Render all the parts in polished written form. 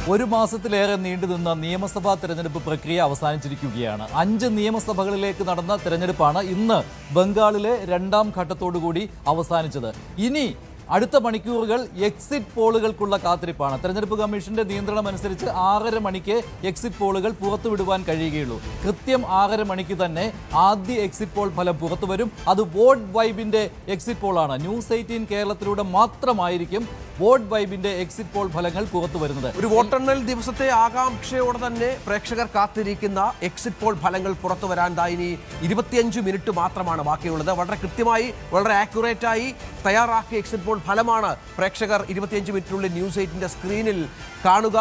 ഒരു മാസത്തിലേറെ നീണ്ടുനിന്ന നിയമസഭാ തെരഞ്ഞെടുപ്പ് പ്രക്രിയ അവസാനിച്ചിരിക്കുകയാണ്. 5 നിയമസഭകളിലേക്ക് നടന്ന തെരഞ്ഞെടുപ്പാണ് ഇന്ന് ബംഗാളിലെ രണ്ടാം ഘട്ടത്തോടുകൂടി അവസാനിച്ചത്. ഇനി അടുത്ത മണിക്കൂറുകൾ എക്സിറ്റ് പോളുകൾക്കുള്ള കാത്തിരിപ്പാണ്. തെരഞ്ഞെടുപ്പ് കമ്മീഷന്റെ നിയന്ത്രണം അനുസരിച്ച് 6:30 മണിക്ക് എക്സിറ്റ് പോളുകൾ പുറത്തുവിടുവാൻ കഴിയുകയുള്ളൂ. കൃത്യം 6:30 മണിക്ക് തന്നെ ആദ്യ എക്സിറ്റ് പോൾ ഫലം പുറത്തുവരും. അത് വോട്ട് വൈബിന്റെ എക്സിറ്റ് പോളാണ്. ന്യൂസ് 18 കേരളത്തിലൂടെ മാത്രമായിരിക്കും വോട്ട് വൈബിന്റെ എക്സിറ്റ് പോൾ ഫലങ്ങൾ പുറത്തു വരുന്നത്. ഒരു വോട്ടെണ്ണൽ ദിവസത്തെ ആകാംക്ഷയോടെ തന്നെ പ്രേക്ഷകർ കാത്തിരിക്കുന്ന എക്സിറ്റ് പോൾ ഫലങ്ങൾ പുറത്തു വരാൻ ഇനി 25 മിനിറ്റ് മാത്രമാണ് ബാക്കിയുള്ളത്. വളരെ കൃത്യമായി, വളരെ ആക്യുറേറ്റ് ആയി തയ്യാറാക്കിയ എക്സിറ്റ് പോൾ ഫലമാണ് പ്രേക്ഷകർ 25 മിനിറ്റിനുള്ളിൽ ന്യൂസ് 8ന്റെ സ്ക്രീനിൽ കാണുക.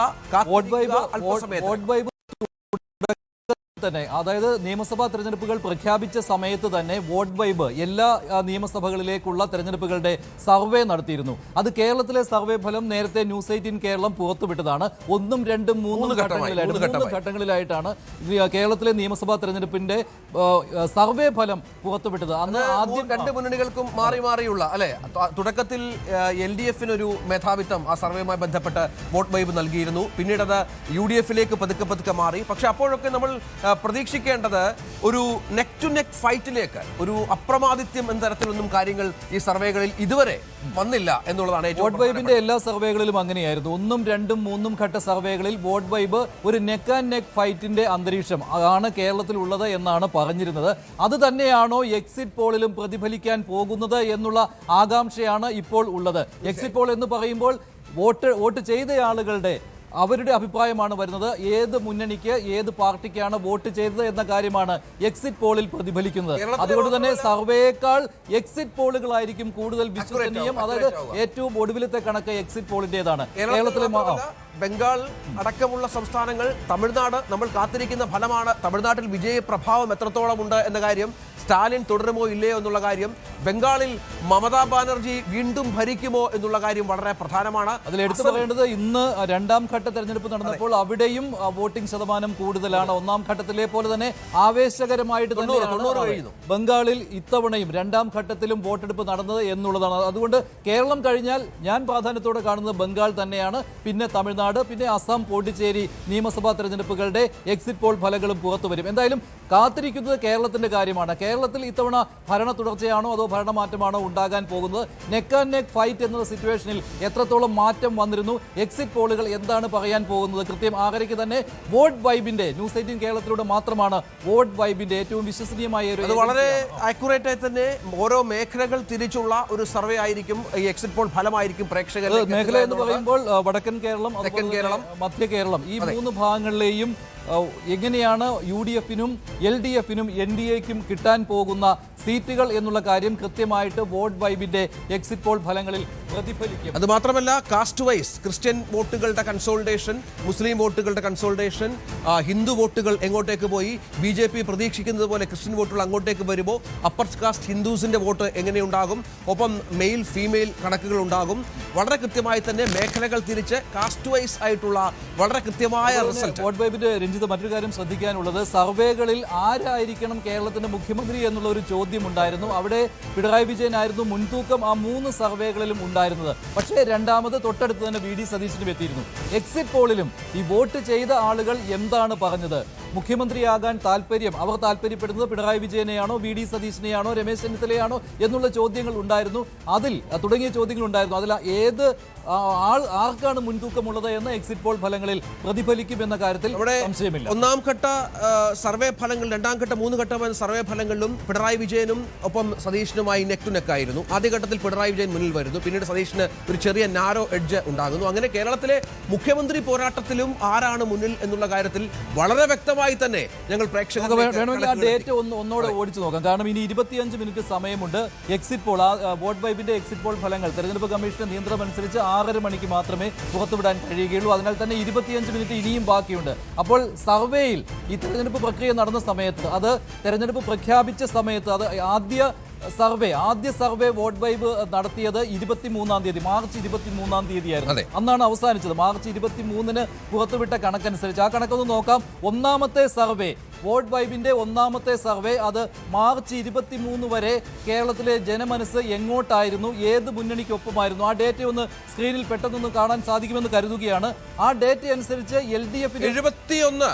തന്നെ അതായത് നിയമസഭാ തെരഞ്ഞെടുപ്പുകൾ പ്രഖ്യാപിച്ച സമയത്ത് തന്നെ വോട്ട് വൈബ് എല്ലാ നിയമസഭകളിലേക്കുള്ള തെരഞ്ഞെടുപ്പുകളുടെ സർവേ നടത്തിയിരുന്നു. അത് കേരളത്തിലെ സർവേ ഫലം നേരത്തെ ന്യൂസ് 18 കേരളം പുറത്തുവിട്ടതാണ്. 1, 2, 3 ഘട്ടങ്ങളിലായിട്ടാണ് കേരളത്തിലെ നിയമസഭാ തെരഞ്ഞെടുപ്പിന്റെ സർവേ ഫലം പുറത്തുവിട്ടത്. അന്ന് ആദ്യം 2 മുന്നണികൾക്കും മാറി മാറിയുള്ള അല്ലെ, തുടക്കത്തിൽ LDF-ന് ഒരു മേധാവിത്വം ആ സർവേയുമായി ബന്ധപ്പെട്ട് വോട്ട് വൈബ് നൽകിയിരുന്നു. പിന്നീട് അത് UDF-ലേക്ക് പതുക്കെ മാറി. പക്ഷെ അപ്പോഴൊക്കെ നമ്മൾ പ്രതീക്ഷിക്കേണ്ടത് ഒരു നെക്ക് ടു നെക്ക് ഫൈറ്റിലേക്ക്, ഒരു അപ്രമാദിത്യം എന്ന തരത്തിലൊന്നും കാര്യങ്ങൾ ഈ സർവേകളിൽ ഇതുവരെ വന്നില്ല എന്നുള്ളതാണ്. വോട്ട് വൈബിന്റെ എല്ലാ സർവേകളിലും അങ്ങനെയായിരുന്നു. 1, 2, 3 ഘട്ട സർവേകളിൽ വോട്ട് വൈബ് ഒരു നെക്ക് ആൻഡ് നെക്ക് ഫൈറ്റിന്റെ അന്തരീക്ഷം ആണ് കേരളത്തിലുള്ളത് എന്നാണ് പറഞ്ഞിരുന്നത്. അത് തന്നെയാണോ എക്സിറ്റ് പോളിലും പ്രതിഫലിക്കാൻ പോകുന്നത് എന്നുള്ള ആകാംക്ഷയാണ് ഇപ്പോൾ ഉള്ളത്. എക്സിറ്റ് പോൾ എന്ന് പറയുമ്പോൾ വോട്ട് ചെയ്ത ആളുകളുടെ അവരുടെ അഭിപ്രായമാണ് വരുന്നത്. ഏത് മുന്നണിക്ക്, ഏത് പാർട്ടിക്കാണ് വോട്ട് ചെയ്തത് എന്ന കാര്യമാണ് എക്സിറ്റ് പോളിൽ പ്രതിഫലിക്കുന്നത്. അതുകൊണ്ട് തന്നെ സർവേയേക്കാൾ എക്സിറ്റ് പോളുകളായിരിക്കും കൂടുതൽ വിശ്വസനീയം. അതായത് ഏറ്റവും ഒടുവിലത്തെ കണക്ക് എക്സിറ്റ് പോളിന്റേതാണ്. കേരളത്തിലെ ബംഗാൾ അടക്കമുള്ള സംസ്ഥാനങ്ങൾ, തമിഴ്നാട് നമ്മൾ കാത്തിരിക്കുന്ന ഫലമാണ്. തമിഴ്നാട്ടിൽ വിജയപ്രഭാവം എത്രത്തോളം ഉണ്ട് എന്ന കാര്യം, സ്റ്റാലിൻ തുടരുമോ ഇല്ലയോ എന്നുള്ള കാര്യം, ബംഗാളിൽ മമതാ ബാനർജി വീണ്ടും ഭരിക്കുമോ എന്നുള്ള കാര്യം വളരെ പ്രധാനമാണ്. അതിൽ എടുത്തു പറയേണ്ടത് ഇന്ന് രണ്ടാം ഘട്ട തെരഞ്ഞെടുപ്പ് നടന്നപ്പോൾ അവിടെയും വോട്ടിംഗ് ശതമാനം കൂടുതലാണ്. ഒന്നാം ഘട്ടത്തിലെ പോലെ തന്നെ ആവേശകരമായിട്ട് തന്നെയാണ് ബംഗാളിൽ ഇത്തവണയും രണ്ടാം ഘട്ടത്തിലും വോട്ടെടുപ്പ് നടന്നത് എന്നുള്ളതാണ്. അതുകൊണ്ട് കേരളം കഴിഞ്ഞാൽ ഞാൻ പ്രാധാന്യത്തോടെ കാണുന്നത് ബംഗാൾ തന്നെയാണ്. പിന്നെ തമിഴ്നാട്, പിന്നെ അസം, പോണ്ടിച്ചേരി നിയമസഭാ തെരഞ്ഞെടുപ്പുകളുടെ എക്സിറ്റ് പോൾ ഫലങ്ങളും പുറത്തു വരും. എന്തായാലും കാത്തിരിക്കുന്നത് കേരളത്തിന്റെ കാര്യമാണ്. കേരളത്തിൽ ഇത്തവണ ഭരണ തുടർച്ചയാണോ അതോ ഭരണമാറ്റമാണോ ഉണ്ടാകാൻ പോകുന്നത്? നെക്ക് ആൻഡ് നെക്ക് ഫൈറ്റ് എന്ന സിറ്റുവേഷനിൽ എത്രത്തോളം മാറ്റം വന്നിരുന്നു? എക്സിറ്റ് പോളുകൾ എന്താണ് പറയാൻ പോകുന്നത്? കൃത്യം 6:30 തന്നെ വോട്ട് വൈബിന്റെ ന്യൂസ് 18 കേരളത്തിലൂടെ മാത്രമാണ് വോട്ട് വൈബിന്റെ ഏറ്റവും വിശ്വസനീയമായ ഒരു, വളരെ ആക്യുറേറ്റ് ആയി തന്നെ ഓരോ മേഖലകൾ തിരിച്ചുള്ള ഒരു സർവേ ആയിരിക്കും. ഈ എക്സിറ്റ് പോൾ ഫലമായിരിക്കും പ്രേക്ഷകർ. മേഖല എന്ന് പറയുമ്പോൾ വടക്കൻ കേരളം, തെക്കൻ കേരളം, മധ്യ കേരളം, ഈ 3 ഭാഗങ്ങളിലെയും എങ്ങനെയാണ് UDF-നും LDF-നും NDA-ക്കും കിട്ടാൻ പോകുന്ന സീറ്റുകൾ എന്നുള്ള കാര്യം കൃത്യമായിട്ട് വോട്ട് വൈബിന്റെ എക്സിറ്റ് പോൾ ഫലങ്ങളിൽ പ്രതിഫലിക്കും. അത് മാത്രമല്ല, കാസ്റ്റ് വൈസ് ക്രിസ്ത്യൻ വോട്ടുകളുടെ കൺസോൾട്ടേഷൻ, മുസ്ലിം വോട്ടുകളുടെ കൺസോൾട്ടേഷൻ, ഹിന്ദു വോട്ടുകൾ എങ്ങോട്ടേക്ക് പോയി, BJP പ്രതീക്ഷിക്കുന്നത് പോലെ ക്രിസ്ത്യൻ വോട്ടുകൾ അങ്ങോട്ടേക്ക് വരുമോ, അപ്പർ കാസ്റ്റ് ഹിന്ദുസിന്റെ വോട്ട് എങ്ങനെയുണ്ടാകും, ഒപ്പം മെയിൽ ഫീമെയിൽ കണക്കുകൾ ഉണ്ടാകും. വളരെ കൃത്യമായി തന്നെ മേഖലകൾ തിരിച്ച് കാസ്റ്റ് വൈസ് ആയിട്ടുള്ള വളരെ കൃത്യമായ റിസൾട്ട്. വോട്ട് വൈബിന്റെ മറ്റൊരു കാര്യം ശ്രദ്ധിക്കാനുള്ളത്, സർവേകളിൽ ആരായിരിക്കണം കേരളത്തിന്റെ മുഖ്യമന്ത്രി എന്നുള്ള ഒരു ചോദ്യം ഉണ്ടായിരുന്നു. അവിടെ പിണറായി വിജയൻ ആയിരുന്നു മുൻതൂക്കം ആ 3 സർവേകളിലും ഉണ്ടായിരുന്നത്. പക്ഷേ രണ്ടാമത് തൊട്ടടുത്ത് തന്നെ VD സതീശനും എത്തിയിരുന്നു. എക്സിറ്റ് പോളിലും ഈ വോട്ട് ചെയ്ത ആളുകൾ എന്താണ് പറഞ്ഞത്? മുഖ്യമന്ത്രിയാകാൻ താല്പര്യം, അവർ താല്പര്യപ്പെടുന്നത് പിണറായി വിജയനെയാണോ, VD സതീശനെയാണോ, രമേശ് ചെന്നിത്തലയാണോ എന്നുള്ള ചോദ്യങ്ങൾ ഉണ്ടായിരുന്നു. തുടങ്ങിയ ചോദ്യങ്ങൾ ഉണ്ടായിരുന്നു. അതിൽ ഏത് ആർക്കാണ് മുൻതൂക്കമുള്ളത് എന്ന് എക്സിറ്റ് പോൾ ഫലങ്ങളിൽ പ്രതിഫലിക്കും എന്ന കാര്യത്തിൽ സംശയമില്ല. ഒന്നാം ഘട്ട സർവേ ഫലങ്ങൾ, രണ്ടാം ഘട്ട, 3 ഘട്ടമായ സർവേ ഫലങ്ങളിലും പിണറായി വിജയനും ഒപ്പം സതീശനുമായി നെക്ക് ടു നെക്ക് ആയിരുന്നു. ആദ്യഘട്ടത്തിൽ പിണറായി വിജയൻ മുന്നിൽ വരുന്നു, പിന്നീട് സതീശന് ഒരു ചെറിയ നാരോ എഡ്ജ് ഉണ്ടാകുന്നു. അങ്ങനെ കേരളത്തിലെ മുഖ്യമന്ത്രി പോരാട്ടത്തിലും ആരാണ് മുന്നിൽ എന്നുള്ള കാര്യത്തിൽ വളരെ വ്യക്തമായി തന്നെ ഞങ്ങൾ പ്രേക്ഷകർ വേണമെങ്കിൽ ആ ഡേറ്റ് ഒന്നോടെ ഓടിച്ചു നോക്കാം. കാരണം ഇനി 25 മിനിറ്റ് സമയമുണ്ട്. എക്സിറ്റ് പോൾ, വോട്ട് വൈബിന്റെ എക്സിറ്റ് പോൾ ഫലങ്ങൾ തെരഞ്ഞെടുപ്പ് കമ്മീഷന്റെ നിയന്ത്രണം അനുസരിച്ച് 6:30 മണിക്ക് മാത്രമേ പുറത്തുവിടാൻ കഴിയുകയുള്ളൂ. അതിനാൽ തന്നെ 25 മിനിറ്റ് ഇനിയും ബാക്കിയുണ്ട്. അപ്പോൾ സർവേയിൽ ഈ തെരഞ്ഞെടുപ്പ് പ്രക്രിയ നടന്ന സമയത്ത്, അത് തെരഞ്ഞെടുപ്പ് പ്രഖ്യാപിച്ച സമയത്ത്, അത് ആദ്യ സർവേ വോട്ട് വൈബ് നടത്തിയത് 23-ാം തീയതി, മാർച്ച് 23-ാം തീയതിയായിരുന്നു. അന്നാണ് അവസാനിച്ചത്. മാർച്ച് 23-ന് പുറത്തുവിട്ട കണക്കനുസരിച്ച് ആ കണക്കൊന്ന് നോക്കാം. ഒന്നാമത്തെ സർവേ വോട്ട് വൈബിന്റെ ഒന്നാമത്തെ സർവേ അത് മാർച്ച് 23 വരെ കേരളത്തിലെ ജനമനസ്സ് എങ്ങോട്ടായിരുന്നു, ഏത് മുന്നണിക്കൊപ്പമായിരുന്നു, ആ ഡേറ്റ ഒന്ന് സ്ക്രീനിൽ പെട്ടെന്നൊന്ന് കാണാൻ സാധിക്കുമെന്ന് കരുതുകയാണ്. ആ ഡേറ്റ അനുസരിച്ച് LDF 71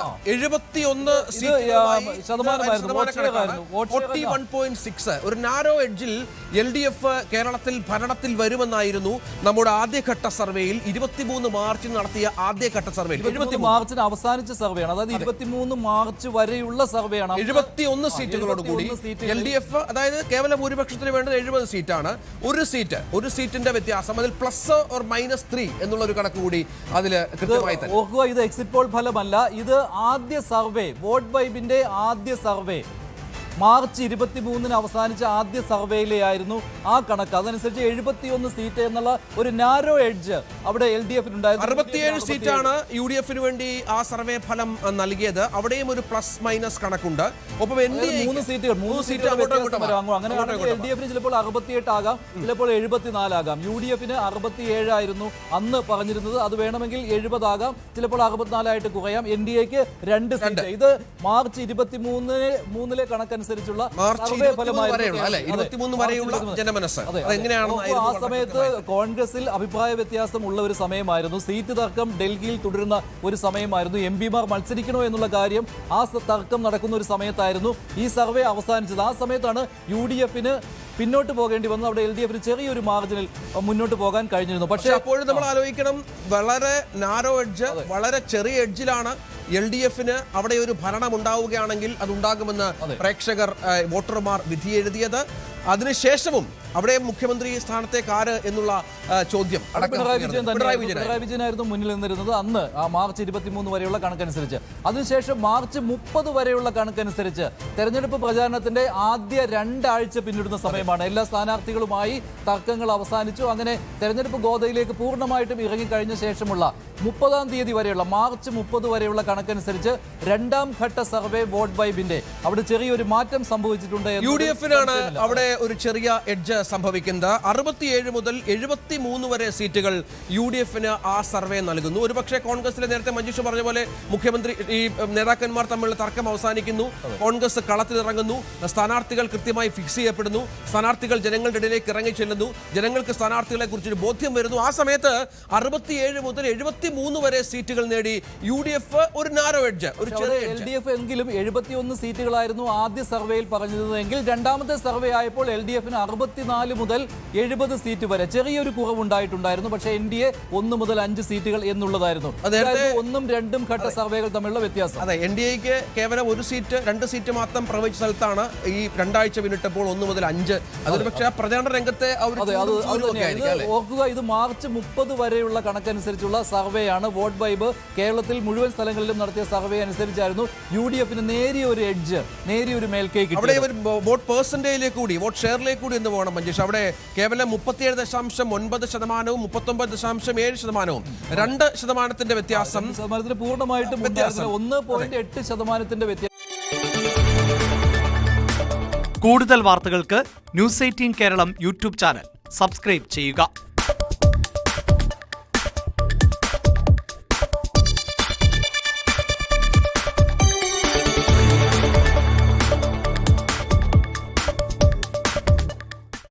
ഒരു നാരോ എഡ്ജിൽ LDF കേരളത്തിൽ ഭരണത്തിൽ വരുമെന്നായിരുന്നു നമ്മുടെ ആദ്യഘട്ട സർവേയിൽ 23 മാർച്ചിൽ നടത്തിയ ആദ്യഘട്ട സർവേയിൽ. 23 മാർച്ചിന് അവസാനിച്ച സർവേയാണ്, അതായത് 23 മാർച്ച് വരെയുള്ള സർവേയാണ്. 71 സീറ്റുകളോട് കൂടി LDF, അതായത് കേവല ഭൂരിപക്ഷത്തിന് വേണ്ടത് 70 സീറ്റാണ്. ഒരു സീറ്റിന്റെ വ്യത്യാസം, അതിൽ പ്ലസ് ഓർ -3 എന്നുള്ള ഒരു കണക്ക് കൂടി അതിൽ കൃത്യമായി തന്നെ ഓർക്കുക. ഇത് എക്സിറ്റ് പോൾ ഫലമല്ല, ഇത് ആദ്യ സർവേ, വോട്ട് വൈബിന്റെ ആദ്യ സർവേ മാർച്ച് 23 അവസാനിച്ച ആദ്യ സർവേയിലെ ആയിരുന്നു ആ കണക്ക്. അതനുസരിച്ച് 71 സീറ്റ് എന്നുള്ള ഒരു നാരോ എഡ്ജ് അവിടെ LDF 67 സീറ്റാണ് UDF വേണ്ടി ആ സർവേ ഫലം നൽകിയത്. അവിടെയും ഒരു പ്ലസ് മൈനസ് കണക്കുണ്ട്. ഒപ്പം 3 സീറ്റുകൾ അങ്ങനെയാണെങ്കിൽ LDF ചിലപ്പോൾ 68 ആകാം, ചിലപ്പോൾ 74 ആകാം. UDF 67 ആയിരുന്നു അന്ന് പറഞ്ഞിരുന്നത്, അത് വേണമെങ്കിൽ 70 ആകാം, ചിലപ്പോൾ 64 ആയിട്ട് കുറയാം. NDAക്ക് 2 സീറ്റ്. ഇത് മാർച്ച് 23 കണക്കനുസരിച്ച് ആ സമയത്ത് കോൺഗ്രസിൽ അഭിപ്രായ വ്യത്യാസമുള്ള ഒരു സമയമായിരുന്നു. സീറ്റ് തർക്കം ഡൽഹിയിൽ തുടരുന്ന ഒരു സമയമായിരുന്നു. MP-മാർ മത്സരിക്കണോ എന്നുള്ള കാര്യം ആ തർക്കം നടക്കുന്ന ഒരു സമയത്തായിരുന്നു ഈ സർവേ അവസാനിച്ചത്. ആ സമയത്താണ് UDF പിന്നോട്ട് പോകേണ്ടി വന്നു. അവിടെ LDF ചെറിയൊരു മാർജിനിൽ മുന്നോട്ട് പോകാൻ കഴിഞ്ഞിരുന്നു. പക്ഷേ അപ്പോഴും നമ്മൾ ആലോചിക്കണം, വളരെ നാരോ എഡ്ജ്, വളരെ ചെറിയ എഡ്ജിലാണ് LDF അവിടെ ഒരു ഭരണം ഉണ്ടാവുകയാണെങ്കിൽ അതുണ്ടാകുമെന്ന് പ്രേക്ഷകർ, വോട്ടർമാർ വിധിയെഴുതിയത്. അതിനുശേഷവും അവിടെ മുഖ്യമന്ത്രി സ്ഥാനത്തേക്ക് ആര് എന്നുള്ള ചോദ്യം പിണറായി വിജയനായിരുന്നു മുന്നിൽ നിന്നിരുന്നത് അന്ന് ആ മാർച്ച് 23 വരെയുള്ള കണക്കനുസരിച്ച്. അതിനുശേഷം മാർച്ച് 30 വരെയുള്ള കണക്കനുസരിച്ച് തെരഞ്ഞെടുപ്പ് പ്രചാരണത്തിന്റെ ആദ്യ 2 ആഴ്ച പിന്നിടുന്ന സമയമാണ്. എല്ലാ സ്ഥാനാർത്ഥികളുമായി തർക്കങ്ങൾ അവസാനിച്ചു. അങ്ങനെ തെരഞ്ഞെടുപ്പ് ഗോതയിലേക്ക് പൂർണ്ണമായിട്ടും ഇറങ്ങിക്കഴിഞ്ഞ ശേഷമുള്ള 30-ാം തീയതി വരെയുള്ള മാർച്ച് 30 വരെയുള്ള കണക്കനുസരിച്ച് 2ാം ഘട്ട സർവേ വോട്ട് വൈബിന്റെ അവിടെ ചെറിയൊരു മാറ്റം സംഭവിച്ചിട്ടുണ്ട്. UDF അവിടെ ഒരു ചെറിയ എഡ്ജ് സംഭവിക്കുന്നത്. 67 മുതൽ 73 വരെ സീറ്റുകൾ UDF ആ സർവേ നൽകുന്നു. ഒരുപക്ഷെ കോൺഗ്രസിലെ നേരത്തെ മഞ്ജുഷ പറഞ്ഞ പോലെ മുഖ്യമന്ത്രി ഈ നേതാക്കന്മാർ തമ്മിലുള്ള തർക്കം അവസാനിക്കുന്നു, കോൺഗ്രസ് കളത്തിലിറങ്ങുന്നു, സ്ഥാനാർത്ഥികൾ കൃത്യമായി ഫിക്സ് ചെയ്യപ്പെടുന്നു, സ്ഥാനാർത്ഥികൾ ജനങ്ങളുടെ ഇടയിലേക്ക് ഇറങ്ങി ചെല്ലുന്നു, ജനങ്ങൾക്ക് സ്ഥാനാർത്ഥികളെ കുറിച്ചൊരു ബോധ്യം വരുന്നു. ആ സമയത്ത് 67 മുതൽ 73 വരെ സീറ്റുകൾ നേടി UDF ഒരു നാരോ എഡ്ജ്, ഒരു ചെറിയ LDF എങ്കിലും 71 സീറ്റുകളായിരുന്നു ആദ്യ സർവേയിൽ പറഞ്ഞതെങ്കിൽ രണ്ടാമത്തെ സർവേ ആയപ്പോൾ LDF 64 മുതൽ 70 സീറ്റ് വരെ ചെറിയൊരു കുറവുണ്ടായിട്ടുണ്ടായിരുന്നു. പക്ഷേ NDA 1 മുതൽ 5 സീറ്റുകൾ എന്നുള്ളതായിരുന്നു. അതായത് 1ഉം 2ഉം ഘട്ട സർവേകൾ തമ്മിലുള്ള വ്യത്യാസം. അതെ, NDAക്ക് കേവലം 2 സീറ്റ് മാത്രം പ്രവചിച്ച സ്ഥലത്താണ് ഈ 2 ആഴ്ച പിന്നിട്ടപ്പോൾ 1 മുതൽ 5. അതൊരു പക്ഷേ പ്രചാരണ രംഗത്തെ ഓർക്കുക, ഇത് മാർച്ച് 30 വരെയുള്ള കണക്കനുസരിച്ചുള്ള സർവേയാണ്. വോട്ട് വൈബ് കേരളത്തിൽ മുഴുവൻ സ്ഥലങ്ങളിലും നടത്തിയ സർവേ അനുസരിച്ചായിരുന്നു UDF നേരിയ ഒരു എഡ്ജ്, നേരിയ ഒരു മേൽക്കൈ കിട്ടി. അവിടെ വോട്ട് പെർസെന്റേജിലേക്ക് കൂടി, വോട്ട് ഷെയറിലേക്ക് കൂടി എന്ന് പോകണം മഞ്ജുഷ്. അവിടെ കേവലം 37.9%, 39.7%, 2% വ്യത്യാസം. പൂർണ്ണമായിട്ടും 1.8% വ്യത്യാസം. കൂടുതൽ വാർത്തകൾക്ക് News 18 Keralam YouTube channel subscribe ചെയ്യുക.